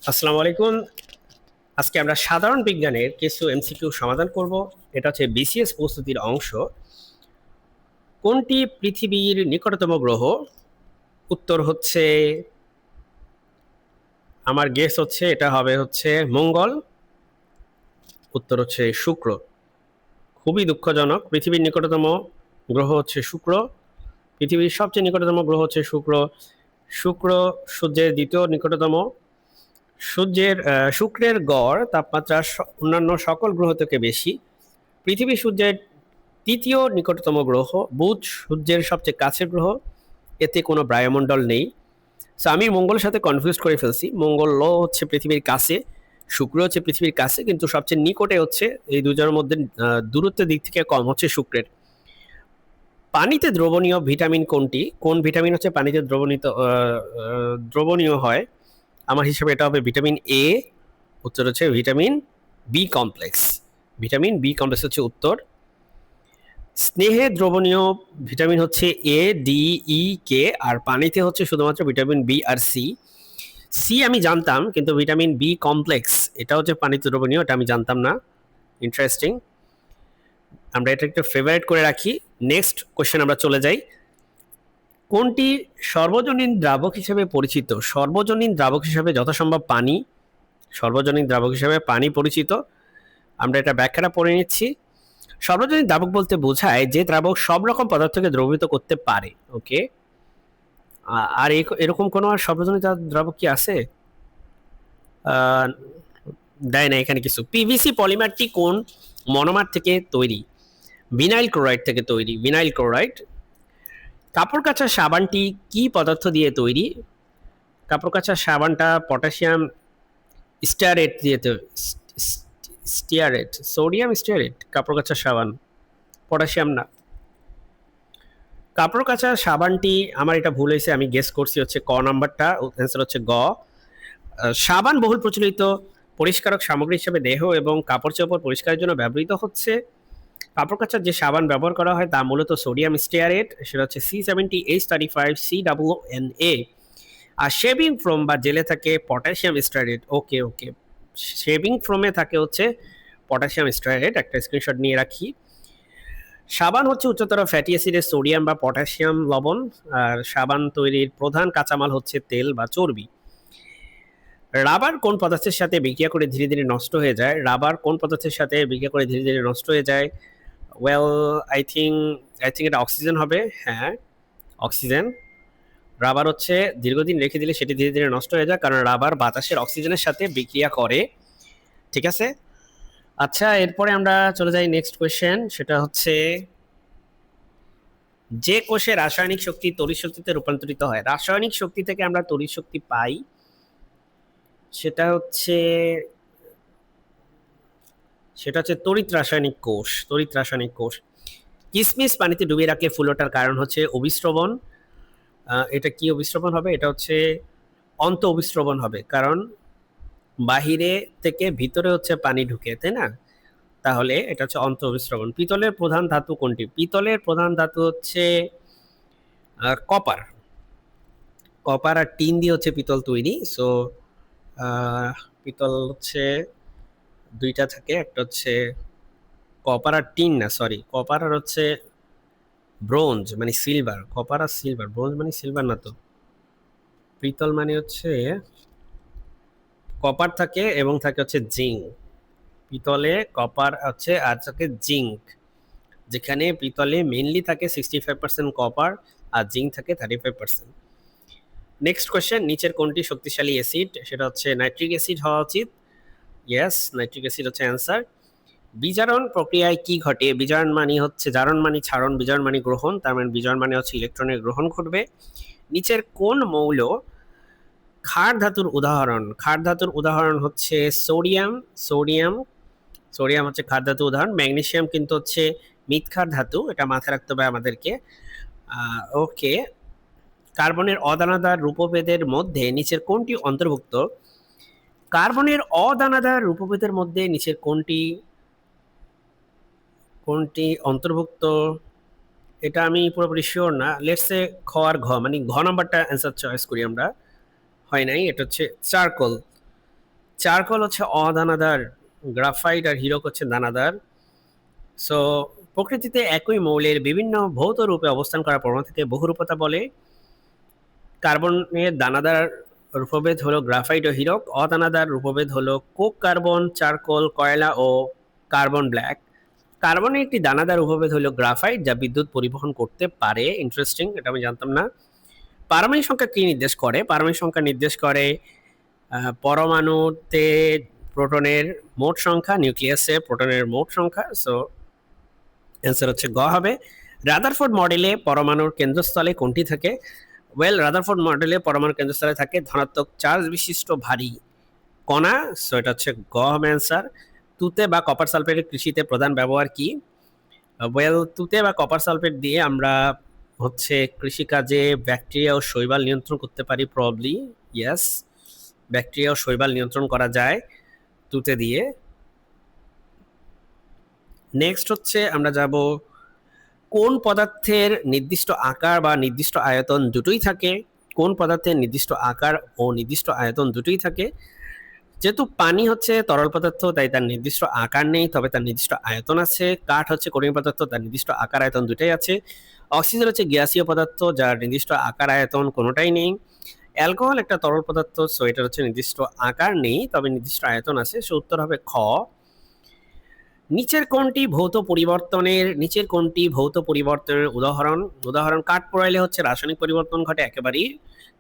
আসসালামু আলাইকুম। আজকে আমরা সাধারণ বিজ্ঞানের কিছু এমসিকিউ সমাধান করব। এটা হচ্ছে বিসিএস প্রস্তুতির অংশ। কোনটি পৃথিবীর নিকটতম গ্রহ? উত্তর হচ্ছে, আমার গেস হচ্ছে এটা হবে হচ্ছে মঙ্গল। উত্তর হচ্ছে শুক্র। খুবই দুঃখজনক, পৃথিবীর নিকটতম গ্রহ হচ্ছে শুক্র। পৃথিবীর সবচেয়ে নিকটতম গ্রহ হচ্ছে শুক্র। শুক্র সূর্যের দ্বিতীয় নিকটতম। শুক্রের গড় তাপমাত্রা অন্যান্য সকল গ্রহ থেকে বেশি। পৃথিবী সূর্যের তৃতীয় নিকটতম গ্রহ। বুধ সূর্যের সবচেয়ে কাছের গ্রহ, এতে কোনো বায়ুমণ্ডল নেই। সো আমি মঙ্গলের সাথে কনফিউজ করে ফেলছি। মঙ্গল হচ্ছে পৃথিবীর কাছে, শুক্র হচ্ছে পৃথিবীর কাছে, কিন্তু সবচেয়ে নিকটে হচ্ছে এই দুজনের মধ্যে দূরত্বের দিক থেকে কম হচ্ছে শুক্রের। পানিতে দ্রবণীয় ভিটামিন কোনটি? কোন ভিটামিন হচ্ছে পানিতে দ্রবণীয় হয়? আমার হিসাবে এটা হবে ভিটামিন এ। উত্তর হচ্ছে vitamin B complex. Vitamin B complex হচ্ছে উত্তর। স্নেহে দ্রবণীয় ভিটামিন হচ্ছে এ, ডি, ই, কে, আর পানিতে হচ্ছে শুধুমাত্র ভিটামিন বি আর সি। সি আমি জানতাম, কিন্তু ভিটামিন বি কমপ্লেক্স এটা হচ্ছে পানিতে দ্রবণীয়, এটা আমি জানতাম না। ইন্টারেস্টিং, আমরা এটা একটু ফেভারিট করে রাখি। নেক্সট কোশ্চেন আমরা চলে যাই। কোনটি সর্বজনীন দ্রাবক হিসেবে পরিচিত? সর্বজনীন দ্রাবক হিসেবে যথাসম্ভব পানি। সর্বজনীন দ্রাবক হিসেবে পানি পরিচিত। আমরা এটা ব্যাখ্যাটা পড়ে নিচ্ছি। সর্বজনীন দ্রাবক বলতে বোঝায় যে দ্রাবক সব রকম পদার্থকে দ্রবীভূত করতে পারে। ওকে, আর এরকম কোনো আর সর্বজনীন দ্রাবক কি আছে? দেয় না এখানে কিছু। পিভিসি পলিমারটি কোন মনোমার থেকে তৈরি? ভিনাইল ক্লোরাইড থেকে তৈরি। Vinyl chloride. কাপড় কাচার সাবানটি কি পদার্থ দিয়ে তৈরি? কাপড় কাচার সাবানটা পটাশিয়াম স্টিয়ারেট দিয়ে স্টিয়ারেট, সোডিয়াম স্টিয়ারেট। কাপড় কাচার সাবান, পটাশিয়াম না। কাপড় কাচার সাবানটি, আমার এটা ভুল হয়েছে, আমি গেস করছি হচ্ছে ক নাম্বারটা। অ্যান্সার হচ্ছে গ। সাবান বহুল প্রচলিত পরিষ্কারক সামগ্রী হিসেবে দেহ এবং কাপড় চোপড় পরিষ্কারের জন্য ব্যবহৃত হচ্ছে। কাপড় কাচার যে সাবান ব্যবহার করা হয় তা মূলত সোডিয়াম স্টিয়ারেট, সেটা হচ্ছে C70H35CNA। আর শেভিং ফোম বা জেলে থাকে পটাশিয়াম স্টিয়ারেট। ওকে ওকে, শেভিং ফোমে থাকে হচ্ছে পটাশিয়াম স্টিয়ারেট। একটা স্ক্রিনশট নিয়ে রাখি। সাবান হচ্ছে উচ্চতর ফ্যাটি অ্যাসিডের সোডিয়াম বা পটাশিয়াম লবণ। আর সাবান তৈরির প্রধান কাঁচামাল হচ্ছে তেল বা চর্বি। রাবার কোন পদার্থের সাথে বিক্রিয়া করে ধীরে ধীরে নষ্ট হয়ে যায়? রাবার কোন পদার্থের সাথে বিক্রিয়া করে ধীরে ধীরে নষ্ট হয়ে যায়? ওয়েল, আই থিঙ্ক এটা অক্সিজেন হবে। হ্যাঁ, অক্সিজেন। রাবার হচ্ছে দীর্ঘদিন রেখে দিলে সেটি ধীরে ধীরে নষ্ট হয়ে যায়, কারণ রাবার বাতাসের অক্সিজেনের সাথে বিক্রিয়া করে। ঠিক আছে। আচ্ছা, এরপরে আমরা চলে যাই নেক্সট কোয়েশ্চেন। সেটা হচ্ছে, যে কোষে রাসায়নিক শক্তি তড়িৎ শক্তিতে রূপান্তরিত হয়? রাসায়নিক শক্তি থেকে আমরা তড়িৎ শক্তি পাই, সেটা হচ্ছে তড়িৎ রাসায়নিক কোষ। তড়িৎ রাসায়নিক কোষ। কিসমিস পানিতে ডুবিয়ে রাখলে ফুল ওঠার কারণ হচ্ছে অভিস্রবণ। এটা কি অভিস্রবণ হবে? এটা হচ্ছে অন্ত অভিস্রবণ হবে, কারণ বাহিরে থেকে ভিতরে হচ্ছে পানি ঢুকে, তাই না? তাহলে এটা হচ্ছে অন্ত অভিস্রবণ। পিতলের প্রধান ধাতু কোনটি? পিতলের প্রধান ধাতু হচ্ছে কপার। কপার আর টিন দিয়ে হচ্ছে পিতল তৈরি। সো পিতল হচ্ছে দুইটা থাকে, একটা হচ্ছে কপার আর টিন, না সরি, কপার আর হচ্ছে ব্রোঞ্জ মানে সিলভার। কপার আর সিলভার, ব্রোঞ্জ মানে সিলভার না তো। পিতল মানে হচ্ছে কপার থাকে এবং থাকে হচ্ছে জিঙ্ক। পিতলে কপার আছে আর থাকে জিঙ্ক, যেখানে পিতলে মেইনলি থাকে 65% কপার আর জিঙ্ক থাকে 35%। নেক্সট কোয়েশ্চেন, নিচের কোনটি শক্তিশালী অ্যাসিড? সেটা হচ্ছে নাইট্রিক অ্যাসিড হওয়া উচিত। ইয়েস, নাইট্রিক অ্যাসিড হচ্ছে অ্যান্সার। বিজারণ প্রক্রিয়ায় কি ঘটে? বিজারণ মানে হচ্ছে জারণ মানে ছাড়ন, বিজারণ মানে গ্রহণ, তার মানে বিজারণ মানে হচ্ছে ইলেকট্রনের গ্রহণ ঘটবে। নিচের কোন মৌল ক্ষার ধাতুর উদাহরণ? ক্ষার ধাতুর উদাহরণ হচ্ছে সোডিয়াম। সোডিয়াম সোডিয়াম হচ্ছে ক্ষার ধাতুর উদাহরণ। ম্যাগনেসিয়াম কিন্তু হচ্ছে মৃৎক্ষার ধাতু, এটা মাথায় রাখতে হবে আমাদেরকে। ওকে। কার্বনের অদানাদার রূপভেদের মধ্যে নিচের কোনটি অন্তর্ভুক্ত? কার্বনের অদানাদার রূপভেদের মধ্যে নিচের কোনটি কোনটি অন্তর্ভুক্ত? এটা আমি পুরোপুরি শিওর না। লেটস সে খ আর ঘ, মানে ঘ নাম্বারটা অ্যান্সার চয়েস করি আমরা। হয় নাই, এটা হচ্ছে চারকোল। চারকোল হচ্ছে অদানাদার, গ্রাফাইট আর হীরক হচ্ছে দানাদার। সো প্রকৃতিতে একই মৌলের বিভিন্ন ভৌত রূপে অবস্থান করার প্রবণতাকে বহুরূপতা বলে। কার্বনের দানাদার রূপভেদ হলো গ্রাফাইট ও হীরক, অদানাদার রূপভেদ হলো কোক কার্বন, চারকোল, কয়লা ও কার্বন ব্ল্যাক। কার্বনের একটি দানাদার উপভেদ হলো গ্রাফাইট, যা বিদ্যুৎ পরিবহন করতে পারে। ইন্টারেস্টিং, এটা আমি জানতাম না। পারমাণবিক সংখ্যা কি নির্দেশ করে? পারমাণবিক সংখ্যা নির্দেশ করে পরমাণুতে প্রোটনের মোট সংখ্যা, নিউক্লিয়াসে প্রোটনের মোট সংখ্যা। সো অ্যান্সার হচ্ছে গ হবে। রাদারফোর্ড মডেলে পরমাণুর কেন্দ্রস্থলে কোনটি থাকে? রাদারফোর্ড মডেলে পরমাণুর কেন্দ্রস্থলে থাকে ধনাত্মক চার্জ বিশিষ্ট ভারী কণা। সো এটা হচ্ছে গ হবে অ্যান্সার। তুতে বা কপার সালফেটের কৃষিতে প্রধান ব্যবহার কি? তুতে বা কপার সালফেট দিয়ে আমরা হচ্ছে কৃষিকাজে ব্যাকটেরিয়া ও শৈবাল নিয়ন্ত্রণ করতে পারি। প্রবলি ইয়েস, ব্যাকটেরিয়া ও শৈবাল নিয়ন্ত্রণ করা যায় তুতে দিয়ে। নেক্সট হচ্ছে আমরা যাব কোন পদার্থের নির্দিষ্ট আকার বা নির্দিষ্ট আয়তন দুটোই থাকে? কোন পদার্থের নির্দিষ্ট আকার ও নির্দিষ্ট আয়তন দুটোই থাকে? যেহেতু পানি হচ্ছে তরল পদার্থ, তাই তার নির্দিষ্ট আকার নেই, তবে তার নির্দিষ্ট আয়তন আছে। কাঠ হচ্ছে কঠিন পদার্থ, তার নির্দিষ্ট আকার আয়তন দুটাই আছে। অক্সিজেন হচ্ছে গ্যাসীয় পদার্থ, যার নির্দিষ্ট আকার আয়তন কোনোটাই নেই। অ্যালকোহল একটা তরল পদার্থ, সো এটার হচ্ছে নির্দিষ্ট আকার নেই, তবে নির্দিষ্ট আয়তন আছে। সো উত্তর হবে খ। নিচের কোনটি ভৌত পরিবর্তনের উদাহরণ? কাঠ পোড়াইলে হচ্ছে রাসায়নিক পরিবর্তন ঘটে একেবারেই,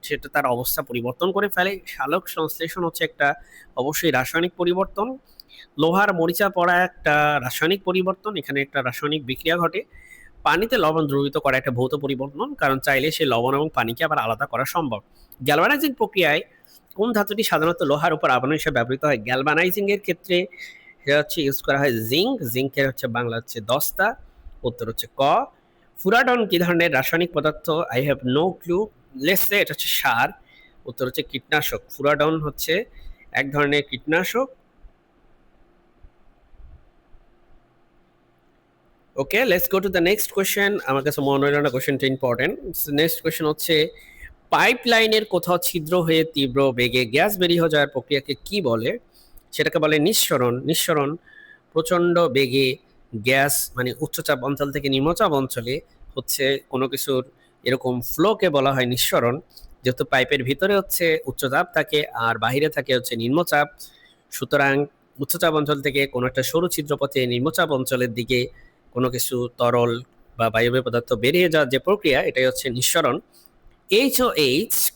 সেটা তার অবস্থা পরিবর্তন করে ফেলে। সালোক সংশ্লেষণ হচ্ছে একটা অবশ্যই রাসায়নিক পরিবর্তন। লোহার মরিচা পড়া একটা রাসায়নিক পরিবর্তন, এখানে একটা রাসায়নিক বিক্রিয়া ঘটে। পানিতে লবণ দ্রবীভূত করা একটা ভৌত পরিবর্তন, কারণ চাইলে সেই লবণ এবং পানিকে আবার আলাদা করা সম্ভব। গ্যালভানাইজিং প্রক্রিয়ায় কোন ধাতুটি সাধারণত লোহার উপর আবরণ হিসেবে ব্যবহৃত হয়? গ্যালভানাইজিং এর ক্ষেত্রে এটা হচ্ছে ইউজ করা হয় জিঙ্কের হচ্ছে বাংলা হচ্ছে দস্তা। উত্তর হচ্ছে ক। ফুরাডন কি ধরনের রাসায়নিক পদার্থ? I have no clue. Let's say এটা হচ্ছে সার। উত্তর হচ্ছে কীটনাশক। ফুরাডন হচ্ছে এক ধরনের কীটনাশক। Okay, let's go to the next question. আমার কাছে মনে হলো না কোয়েশ্চেনটা ইম্পর্টেন্ট। নেক্সট কোয়েশ্চেন হচ্ছে পাইপ লাইনের কোথাও ছিদ্র হয়ে তীব্র বেগে গ্যাস বেরিয়ে যাওয়ার প্রক্রিয়াকে কি বলে? সেটাকে বলে নিঃসরণ। নিঃসরণ প্রচণ্ড বেগে গ্যাস মানে উচ্চচাপ অঞ্চল থেকে নিম্নচাপ অঞ্চলে হচ্ছে কোনো কিছুর এরকম ফ্লোকে বলা হয় নিঃসরণ। যেহেতু পাইপের ভিতরে হচ্ছে উচ্চচাপ থাকে আর বাহিরে থাকে হচ্ছে নিম্নচাপ, সুতরাং উচ্চচাপ অঞ্চল থেকে কোনো একটা সরু ছিদ্রপথে নিম্নচাপ অঞ্চলের দিকে কোনো কিছু তরল বা বায়বীয় পদার্থ বেরিয়ে যাওয়ার যে প্রক্রিয়া, এটাই হচ্ছে নিঃসরণ। এইচ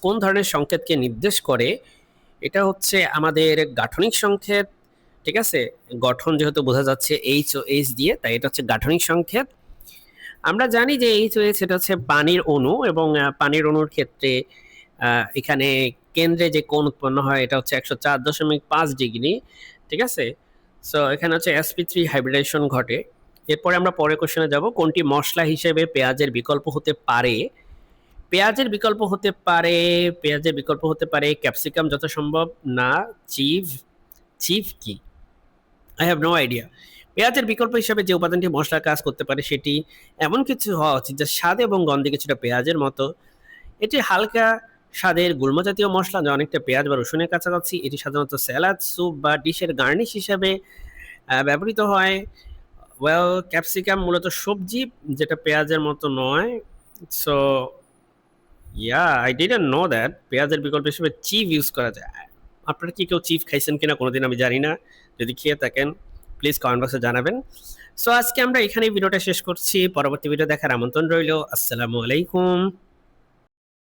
কোন ধরনের সংকেতকে নির্দেশ করে? এটা হচ্ছে আমাদের গাঠনিক সংকেত। ঠিক আছে, গঠন যেহেতু বোঝা যাচ্ছে এইচ দিয়ে, তাই এটা হচ্ছে গাঠনিক সংকেত। আমরা জানি যে এইচ এটা হচ্ছে পানির অণু, এবং পানির অণুর ক্ষেত্রে এখানে কেন্দ্রে যে কোণ উৎপন্ন হয় এটা হচ্ছে 104.5 ডিগ্রি। ঠিক আছে, সো এখানে হচ্ছে sp3 হাইব্রিডেশন ঘটে। এরপরে আমরা পরের কোশ্চেনে যাব। কোনটি মশলা হিসেবে পেঁয়াজের বিকল্প হতে পারে? পেঁয়াজের বিকল্প হতে পারে ক্যাপসিকাম যত সম্ভব না। চিভ কি? I have no idea. পেঁয়াজের বিকল্প হিসেবে যে উপাদানটি মশলার কাজ করতে পারে সেটি এমন কিছু হওয়া উচিত যা স্বাদ এবং গন্ধে কিছুটা পেঁয়াজের মতো। এটি হালকা স্বাদের গুল্ম জাতীয় মশলা, যা অনেকটা পেঁয়াজ বা রসুনের কাছাকাছি। এটি সাধারণত স্যালাড, স্যুপ বা ডিশের গার্নিশ হিসেবে ব্যবহৃত হয়। ক্যাপসিকাম মূলত সবজি, যেটা পেঁয়াজের মতো নয়। So I didn't know that পেঁয়াজের বিকল্প হিসেবে চিভ ইউজ করা যায়। আপনারা কি কেউ চিভ খাইছেন কিনা কোনোদিন আমি জানি না। যদি খেয়ে থাকেন প্লিজ কমেন্ট বক্সে জানাবেন। সো আজকে আমরা এখানেই ভিডিওটা শেষ করছি। পরবর্তী ভিডিও দেখার আমন্ত্রণ রইল। আসসালামু আলাইকুম।